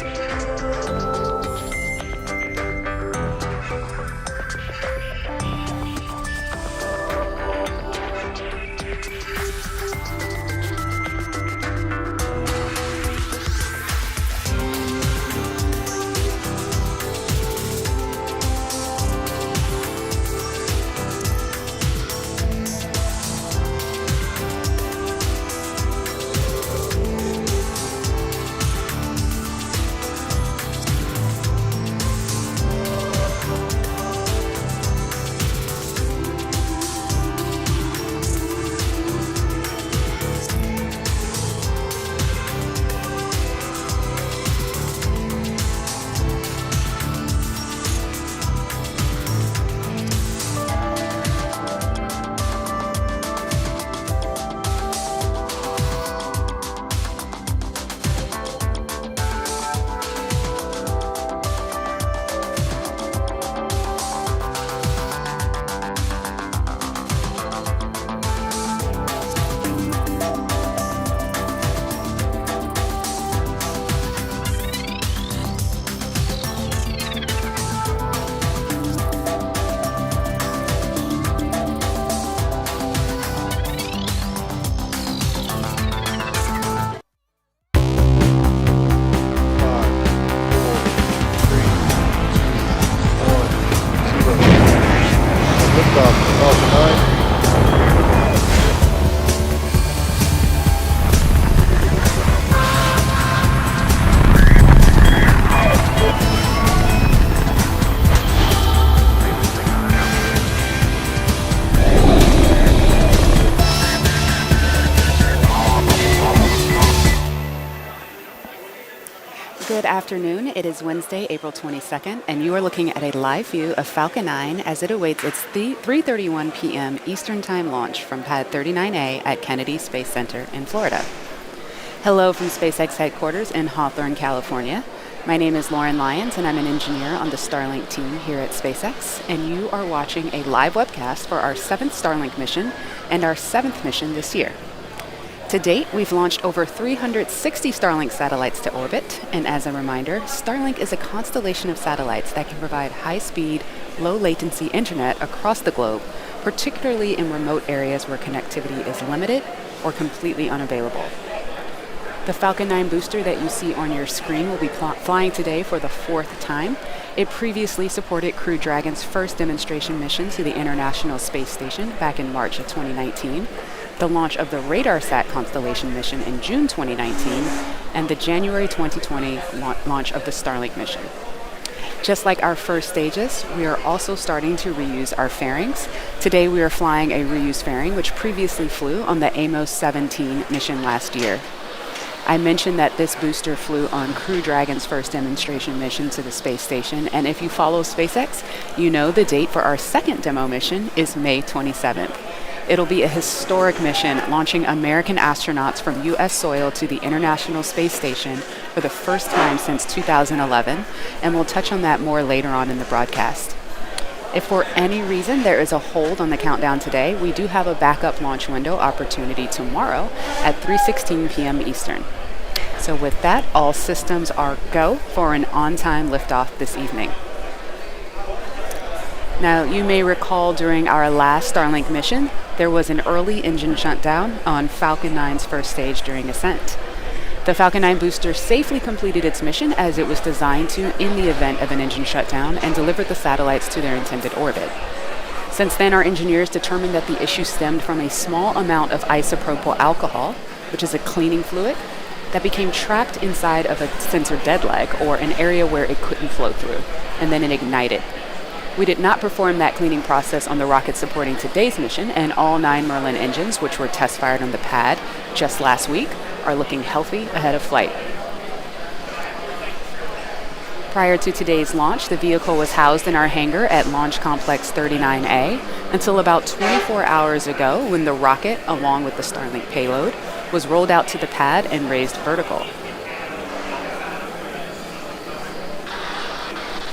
Falcon 9. Good afternoon. It is Wednesday, April 22nd, and you are looking at a live view of Falcon 9 as it awaits its 3:31 p.m. Eastern Time launch from Pad 39A at Kennedy Space Center in Florida. Hello from SpaceX headquarters in Hawthorne, California. My name is Lauren Lyons, and I'm an engineer on the Starlink team here at SpaceX, and you are watching a live webcast for our 7th Starlink mission and our 7th mission this year. To date, we've launched over 360 Starlink satellites to orbit, and as a reminder, Starlink is a constellation of satellites that can provide high-speed, low-latency internet across the globe, particularly in remote areas where connectivity is limited or completely unavailable. The Falcon 9 booster that you see on your screen will be flying today for the 4th time. It previously supported Crew Dragon's first demonstration mission to the International Space Station back in March of 2019, the launch of the RADARSAT Constellation Mission in June 2019, and the January 2020 launch of the Starlink mission. Just like our first stages, we are also starting to reuse our fairings. Today we are flying a reused fairing which previously flew on the Amos 17 mission last year. I mentioned that this booster flew on Crew Dragon's first demonstration mission to the space station, and if you follow SpaceX, you know the date for our second demo mission is May 27th. It'll be a historic mission launching American astronauts from U.S. soil to the International Space Station for the first time since 2011, and we'll touch on that more later on in the broadcast. If for any reason there is a hold on the countdown today, we do have a backup launch window opportunity tomorrow at 3:16 p.m. Eastern. So with that, all systems are go for an on-time liftoff this evening. Now, you may recall during our last Starlink mission, there was an early engine shutdown on Falcon 9's first stage during ascent. The Falcon 9 booster safely completed its mission as it was designed to in the event of an engine shutdown and delivered the satellites to their intended orbit. Since then, our engineers determined that the issue stemmed from a small amount of isopropyl alcohol, which is a cleaning fluid, that became trapped inside of a sensor dead leg, or an area where it couldn't flow through, and then it ignited. We did not perform that cleaning process on the rocket supporting today's mission, and all 9 Merlin engines, which were test fired on the pad just last week, are looking healthy ahead of flight. Prior to today's launch, the vehicle was housed in our hangar at Launch Complex 39A until about 24 hours ago, when the rocket, along with the Starlink payload, was rolled out to the pad and raised vertical.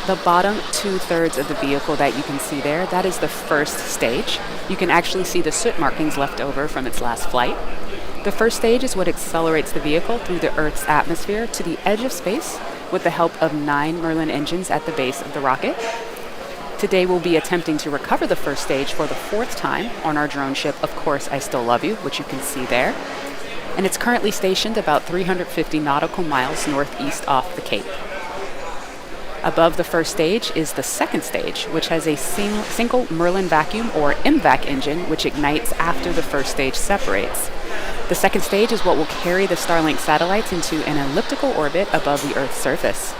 The bottom 2/3 of the vehicle that you can see there, that is the first stage. You can actually see the soot markings left over from its last flight. The first stage is what accelerates the vehicle through the Earth's atmosphere to the edge of space, with the help of 9 Merlin engines at the base of the rocket. Today we'll be attempting to recover the first stage for the 4th time on our drone ship, Of Course I Still Love You, which you can see there. And it's currently stationed about 350 nautical miles northeast off the Cape. Above the first stage is the second stage, which has a single Merlin vacuum or MVAC engine, which ignites after the first stage separates. The second stage is what will carry the Starlink satellites into an elliptical orbit above the Earth's surface.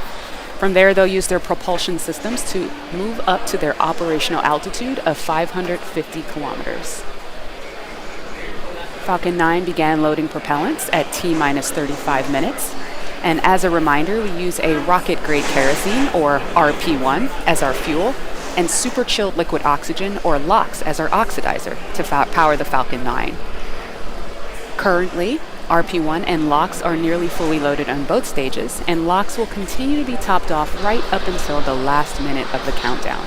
From there, they'll use their propulsion systems to move up to their operational altitude of 550 kilometers. Falcon 9 began loading propellants at T-minus 35 minutes. And as a reminder, we use a rocket-grade kerosene, or RP1, as our fuel, and super chilled liquid oxygen, or LOX, as our oxidizer to power the Falcon 9. Currently, RP1 and LOX are nearly fully loaded on both stages, and LOX will continue to be topped off right up until the last minute of the countdown.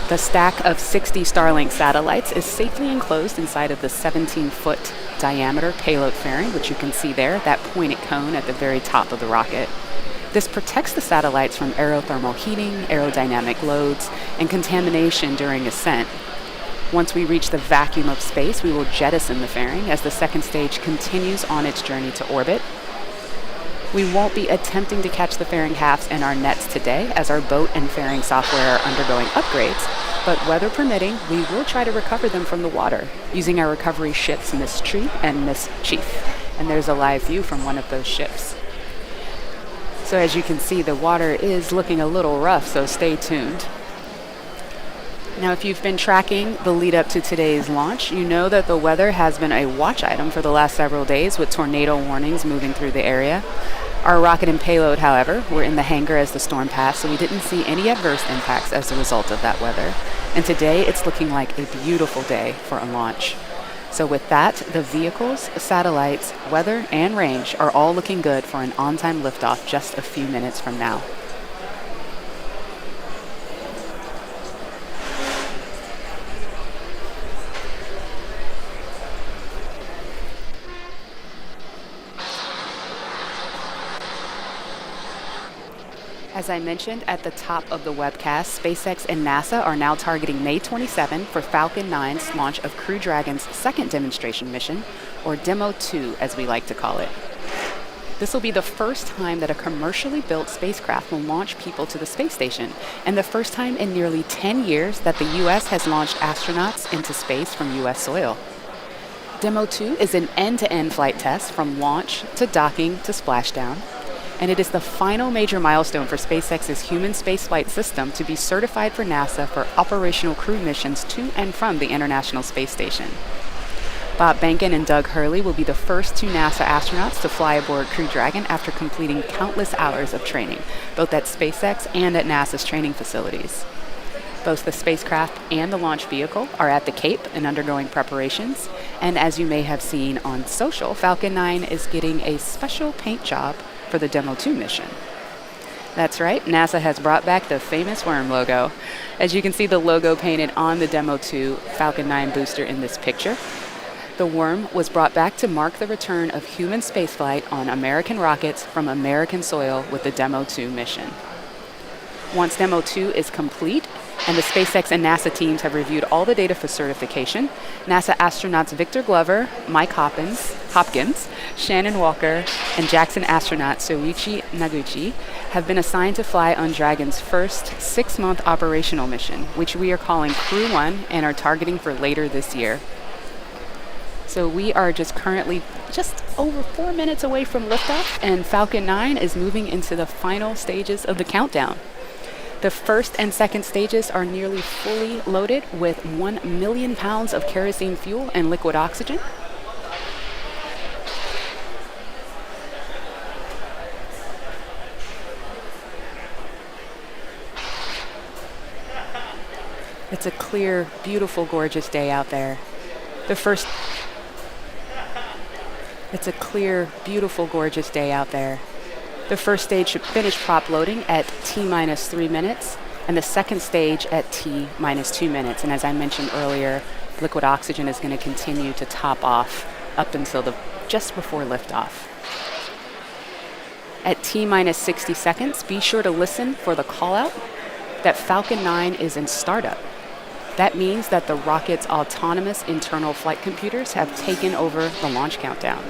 The stack of 60 Starlink satellites is safely enclosed inside of the 17-foot diameter payload fairing, which you can see there, that pointed cone at the very top of the rocket. This protects the satellites from aerothermal heating, aerodynamic loads, and contamination during ascent. Once we reach the vacuum of space, we will jettison the fairing as the second stage continues on its journey to orbit. We won't be attempting to catch the fairing halves in our nets today, as our boat and fairing software are undergoing upgrades, but weather permitting, we will try to recover them from the water using our recovery ships Miss Tree and Miss Chief. And there's a live view from one of those ships. So as you can see, the water is looking a little rough, so stay tuned. Now, if you've been tracking the lead up to today's launch, you know that the weather has been a watch item for the last several days, with tornado warnings moving through the area. Our rocket and payload, however, were in the hangar as the storm passed, so we didn't see any adverse impacts as a result of that weather. And today, it's looking like a beautiful day for a launch. So with that, the vehicles, satellites, weather, and range are all looking good for an on-time liftoff just a few minutes from now. As I mentioned at the top of the webcast, SpaceX and NASA are now targeting May 27 for Falcon 9's launch of Crew Dragon's second demonstration mission, or Demo 2 as we like to call it. This will be the first time that a commercially built spacecraft will launch people to the space station, and the first time in nearly 10 years that the U.S. has launched astronauts into space from U.S. soil. Demo 2 is an end-to-end flight test from launch to docking to splashdown, and it is the final major milestone for SpaceX's human spaceflight system to be certified for NASA for operational crew missions to and from the International Space Station. Bob Behnken and Doug Hurley will be the first 2 NASA astronauts to fly aboard Crew Dragon after completing countless hours of training, both at SpaceX and at NASA's training facilities. Both the spacecraft and the launch vehicle are at the Cape and undergoing preparations, and as you may have seen on social, Falcon 9 is getting a special paint job for the Demo 2 mission. That's right, NASA has brought back the famous worm logo. As you can see the logo painted on the Demo 2 Falcon 9 booster in this picture. The worm was brought back to mark the return of human spaceflight on American rockets from American soil with the Demo 2 mission. Once Demo 2 is complete, and the SpaceX and NASA teams have reviewed all the data for certification, NASA astronauts Victor Glover, Mike Hopkins, Shannon Walker, and Jackson astronaut Soichi Naguchi have been assigned to fly on Dragon's first 6-month operational mission, which we are calling Crew 1 and are targeting for later this year. So we are currently just over 4 minutes away from liftoff, and Falcon 9 is moving into the final stages of the countdown. The first and second stages are nearly fully loaded with 1 million pounds of kerosene fuel and liquid oxygen. It's a clear, beautiful, gorgeous day out there. It's a clear, beautiful, gorgeous day out there. The first stage should finish prop loading at T-minus 3 minutes, and the second stage at T-minus 2 minutes. And as I mentioned earlier, liquid oxygen is going to continue to top off up until just before liftoff. At T-minus 60 seconds, be sure to listen for the call out that Falcon 9 is in startup. That means that the rocket's autonomous internal flight computers have taken over the launch countdown.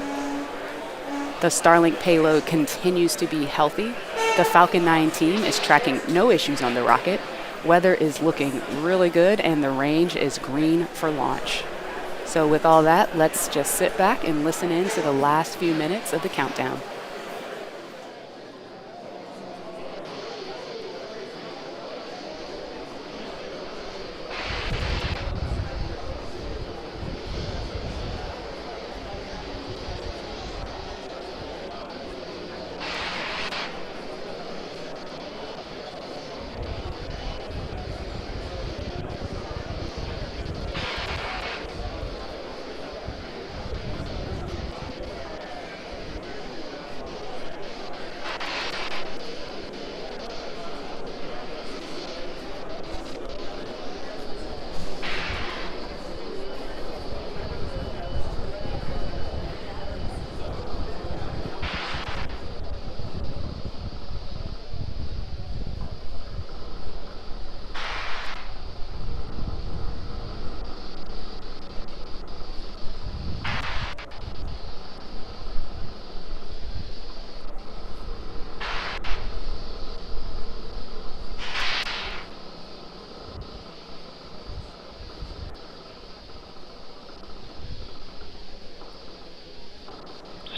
The Starlink payload continues to be healthy. The Falcon 9 team is tracking no issues on the rocket. Weather is looking really good, and the range is green for launch. So with all that, let's just sit back and listen in to the last few minutes of the countdown.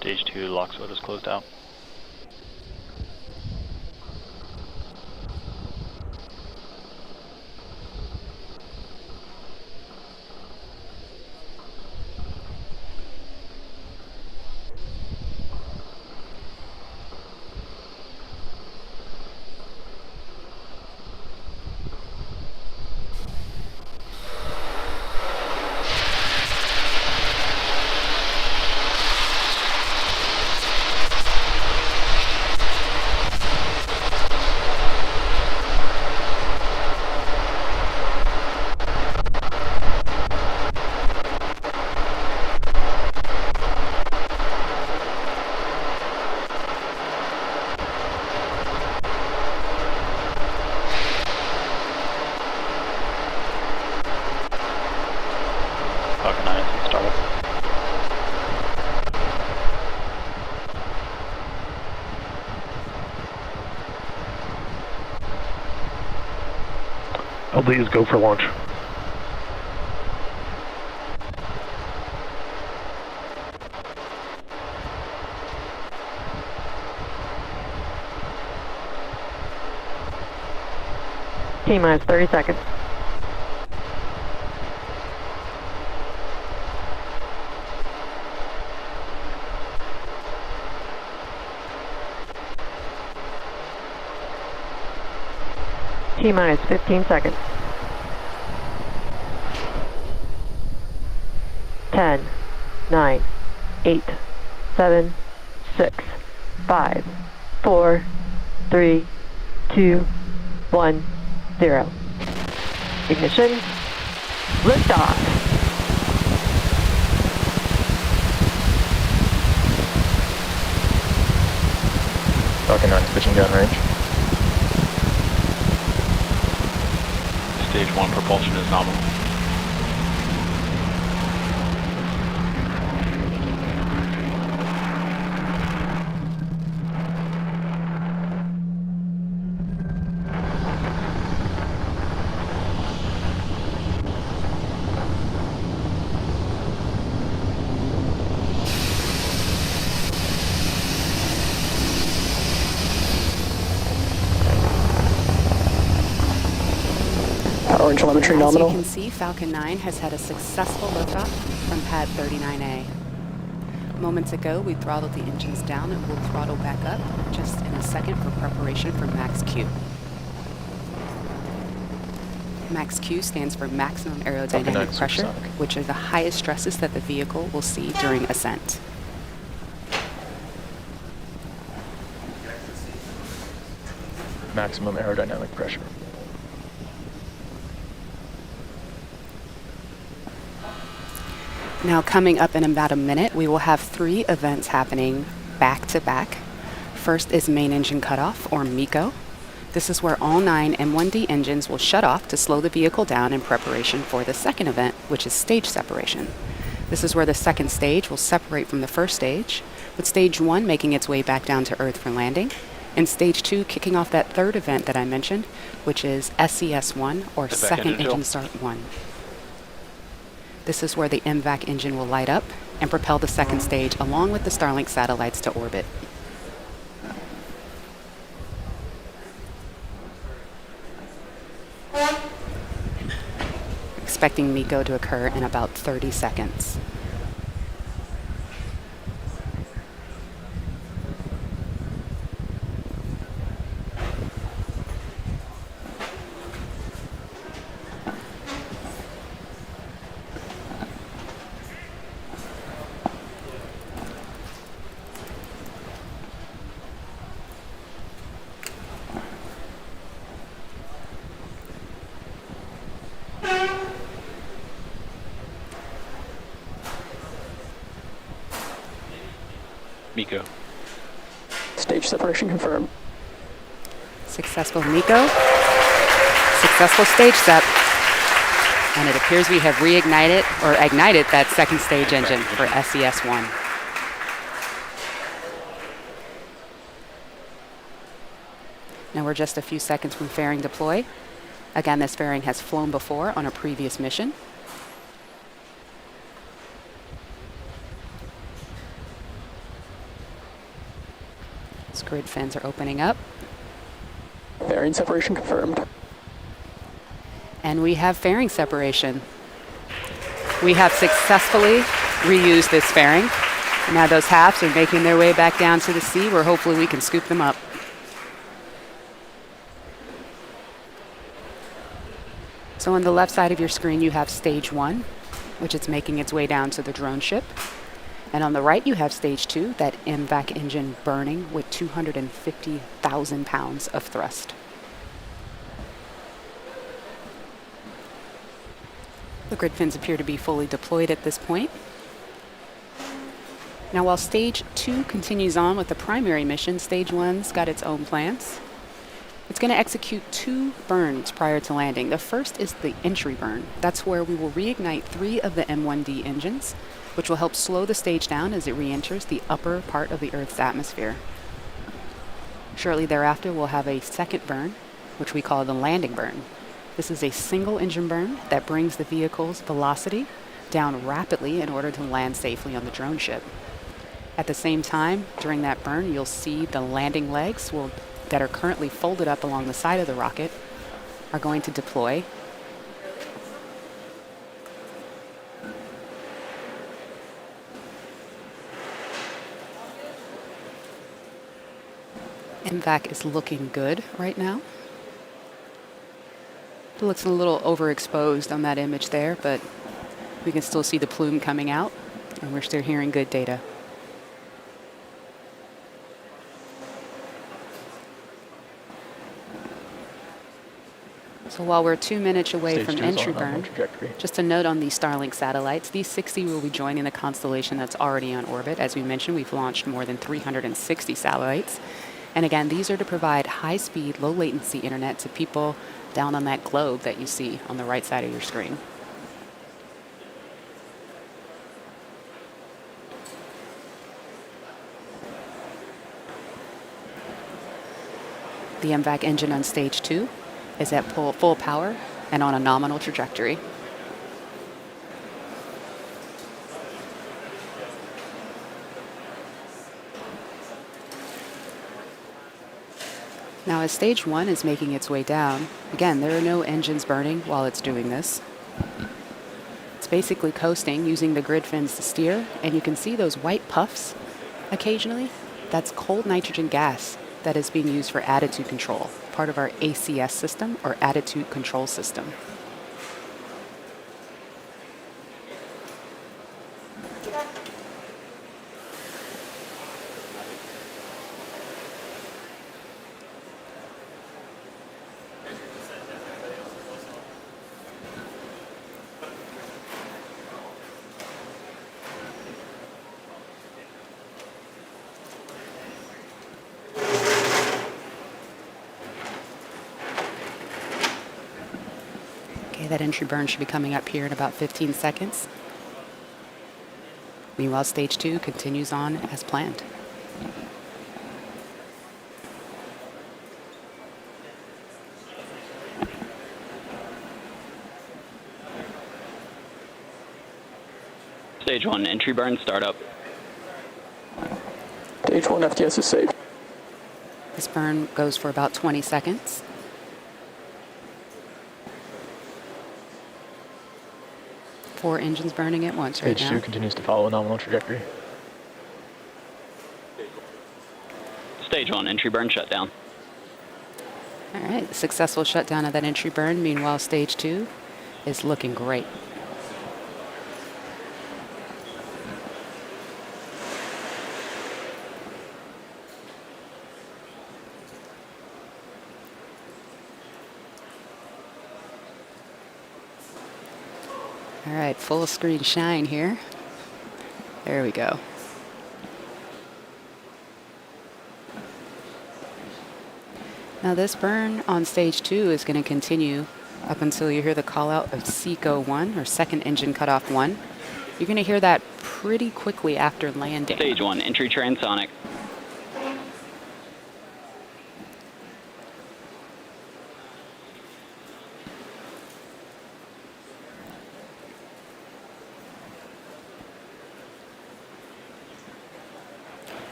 Stage 2 Lockswood is closed out. Falcon 9 is in startup. LD is go for launch. T-minus 30 seconds. T-minus 15 seconds. 10, 9, 8, 7, 6, 5, 4, 3, 2, 1, 0. Ignition. Liftoff. Falcon 9 switching down range. Stage 1 propulsion is nominal. Power and telemetry nominal. As you can see, Falcon 9 has had a successful liftoff from pad 39A. Moments ago, we throttled the engines down and we'll throttle back up just in a second for preparation for Max Q. Max Q stands for maximum aerodynamic pressure, which are the highest stresses that the vehicle will see during ascent. Maximum aerodynamic pressure. Now coming up in about a minute, we will have 3 events happening back to back. First is main engine cutoff, or MECO. This is where all 9 M1D engines will shut off to slow the vehicle down in preparation for the second event, which is stage separation. This is where the second stage will separate from the first stage, with stage 1 making its way back down to Earth for landing, and stage 2 kicking off that third event that I mentioned, which is SES-1, or The back Second engine Engine fill. Start 1. This is where the MVAC engine will light up and propel the second stage along with the Starlink satellites to orbit. Expecting MECO to occur in about 30 seconds. MECO. Stage separation confirmed. Successful MECO. Successful stage sep. And it appears we have reignited or ignited that second stage engine for SES-1. Now we're just a few seconds from fairing deploy. Again, this fairing has flown before on a previous mission. Grid fins are opening up. Fairing separation confirmed. And we have fairing separation. We have successfully reused this fairing. Now those halves are making their way back down to the sea, where hopefully we can scoop them up. So on the left side of your screen, you have stage 1, which is making its way down to the drone ship. And on the right, you have stage 2, that MVAC engine burning with 250,000 pounds of thrust. The grid fins appear to be fully deployed at this point. Now, while stage 2 continues on with the primary mission, stage 1's got its own plans. It's going to execute 2 burns prior to landing. The first is the entry burn. That's where we will reignite 3 of the M1D engines, which will help slow the stage down as it re-enters the upper part of the Earth's atmosphere. Shortly thereafter, we'll have a second burn, which we call the landing burn. This is a single engine burn that brings the vehicle's velocity down rapidly in order to land safely on the drone ship. At the same time, during that burn, you'll see the landing legs that are currently folded up along the side of the rocket are going to deploy. MVAC is looking good right now. It looks a little overexposed on that image there, but we can still see the plume coming out, and we're still hearing good data. So while we're 2 minutes away Stage from 2 is entry on normal burn, trajectory. just a note on these Starlink satellites, these 60 will be joining the constellation that's already on orbit. As we mentioned, we've launched more than 360 satellites. And again, these are to provide high-speed, low-latency internet to people down on that globe that you see on the right side of your screen. The MVAC engine on stage 2 is at full power and on a nominal trajectory. Now, as stage 1 is making its way down, again, there are no engines burning while it's doing this. It's basically coasting, using the grid fins to steer, and you can see those white puffs occasionally. That's cold nitrogen gas that is being used for attitude control, part of our ACS system, or attitude control system. Okay, that entry burn should be coming up here in about 15 seconds. Meanwhile, stage 2 continues on as planned. Stage 1, entry burn, startup. Stage 1 FTS is safe. This burn goes for about 20 seconds. Four engines burning at once right Stage now. 2 continues to follow a nominal trajectory. Stage 1, entry burn, shutdown. All right, successful shutdown of that entry burn. Meanwhile, stage 2 is looking great. All right, full screen shine here. There we go. Now this burn on stage 2 is going to continue up until you hear the call out of SECO 1, or second engine cutoff 1. You're going to hear that pretty quickly after landing. Stage 1, entry transonic.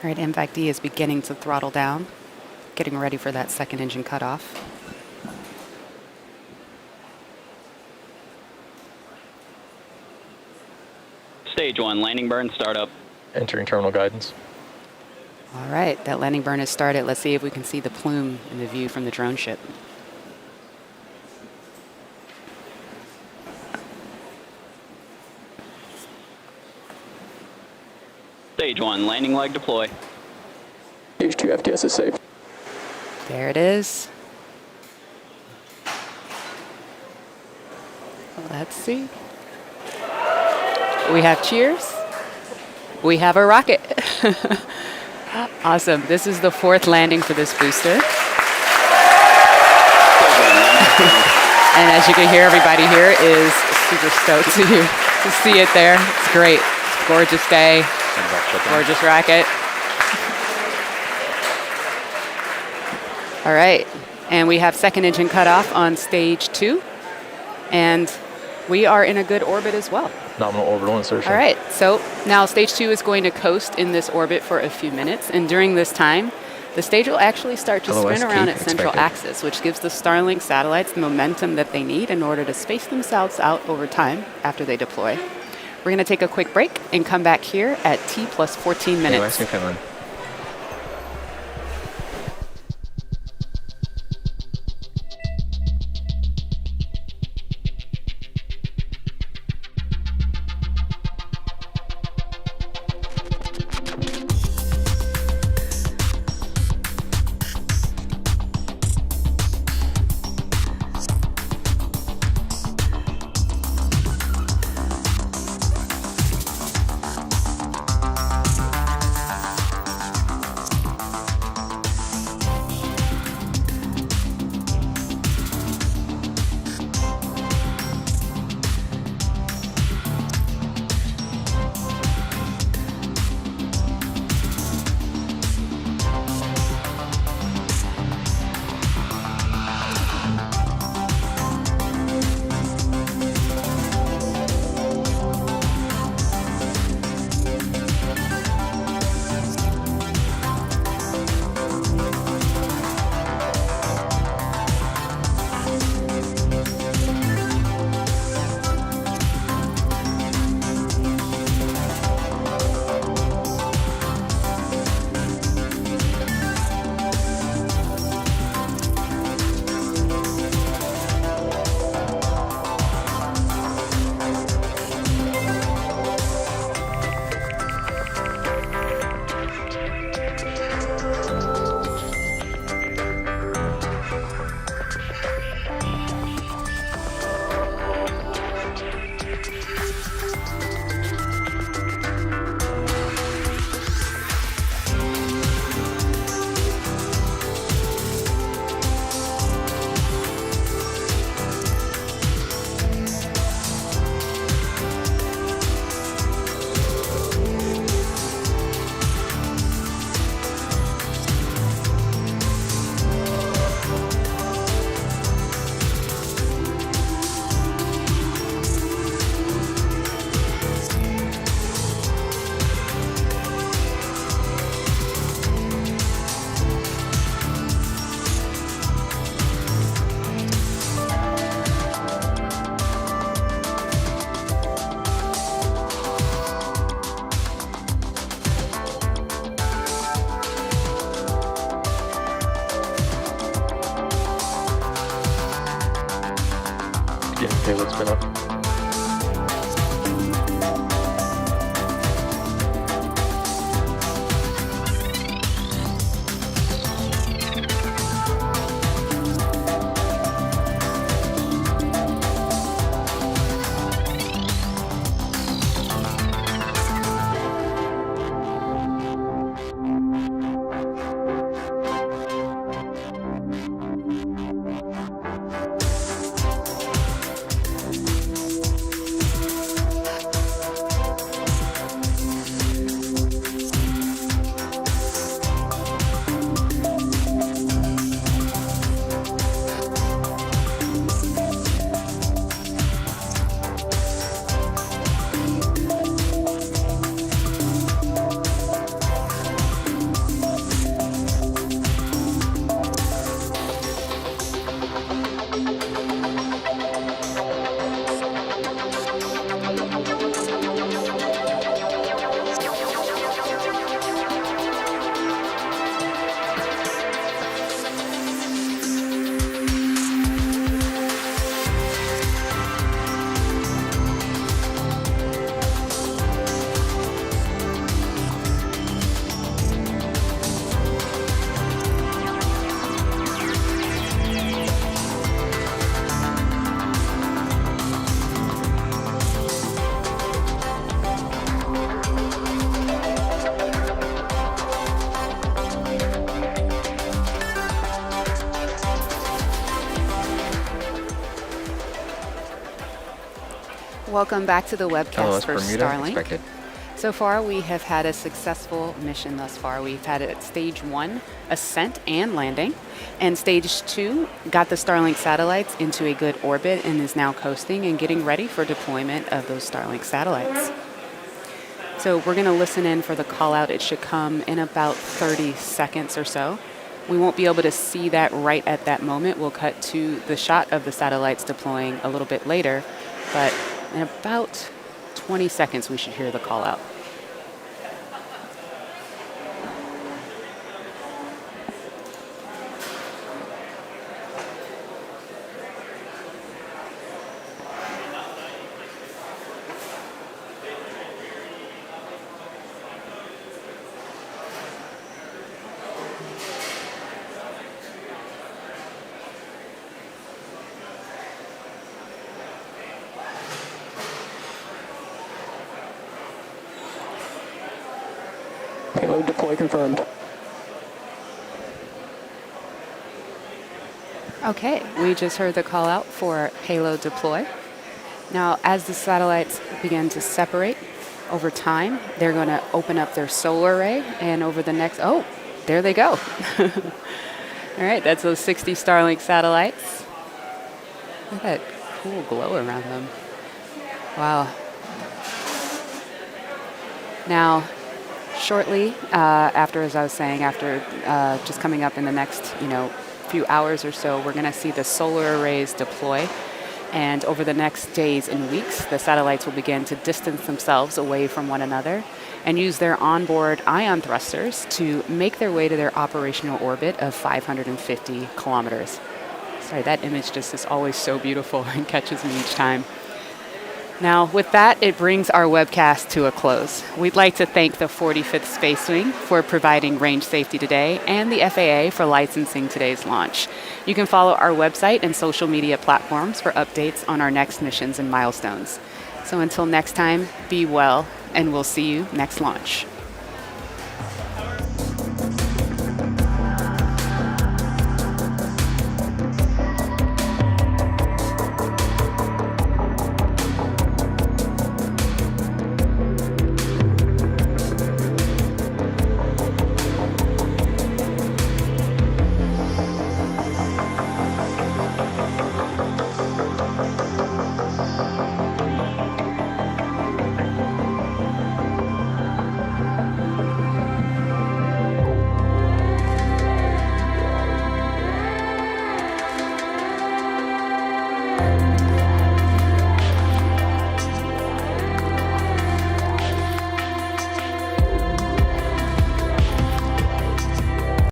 All right, MVAC D is beginning to throttle down, getting ready for that second engine cutoff. Stage 1, landing burn, startup. Entering terminal guidance. All right, that landing burn has started. Let's see if we can see the plume in the view from the drone ship. Stage 1, landing leg, deploy. Stage 2 FTS is safe. There it is. Let's see. We have cheers. We have a rocket. Awesome. This is the 4th landing for this booster. And as you can hear, everybody here is super stoked to see it there. It's great. Gorgeous day. Gorgeous rocket. All right. And we have second engine cutoff on stage 2. And we are in a good orbit as well. Nominal orbital insertion. All right, so now stage 2 is going to coast in this orbit for a few minutes, and during this time, the stage will actually start to Otherwise, spin around keep its central expecting. axis, which gives the Starlink satellites the momentum that they need in order to space themselves out over time after they deploy. We're going to take a quick break and come back here at T plus 14 minutes. Nice and Finland. Getting payload spin up. Welcome back to the webcast for Bermuda Starlink. expected. So far, we have had a successful mission thus far. We've had it at stage 1, ascent and landing. And stage 2 got the Starlink satellites into a good orbit and is now coasting and getting ready for deployment of those Starlink satellites. So we're going to listen in for the call out. It should come in about 30 seconds or so. We won't be able to see that right at that moment. We'll cut to the shot of the satellites deploying a little bit later, but in about 20 seconds we should hear the call out. Payload deploy confirmed. Okay, we just heard the call out for payload deploy. Now, as the satellites begin to separate over time, they're going to open up their solar array, and over the next, oh, there they go. All right, that's those 60 Starlink satellites. Look at that cool glow around them. Wow. Now, shortly after, as I was saying, after just coming up in the next, few hours or so, we're going to see the solar arrays deploy. And over the next days and weeks, the satellites will begin to distance themselves away from one another and use their onboard ion thrusters to make their way to their operational orbit of 550 kilometers. Sorry, that image just is always so beautiful and catches me each time. Now, with that, it brings our webcast to a close. We'd like to thank the 45th Space Wing for providing range safety today and the FAA for licensing today's launch. You can follow our website and social media platforms for updates on our next missions and milestones. So until next time, be well, and we'll see you next launch.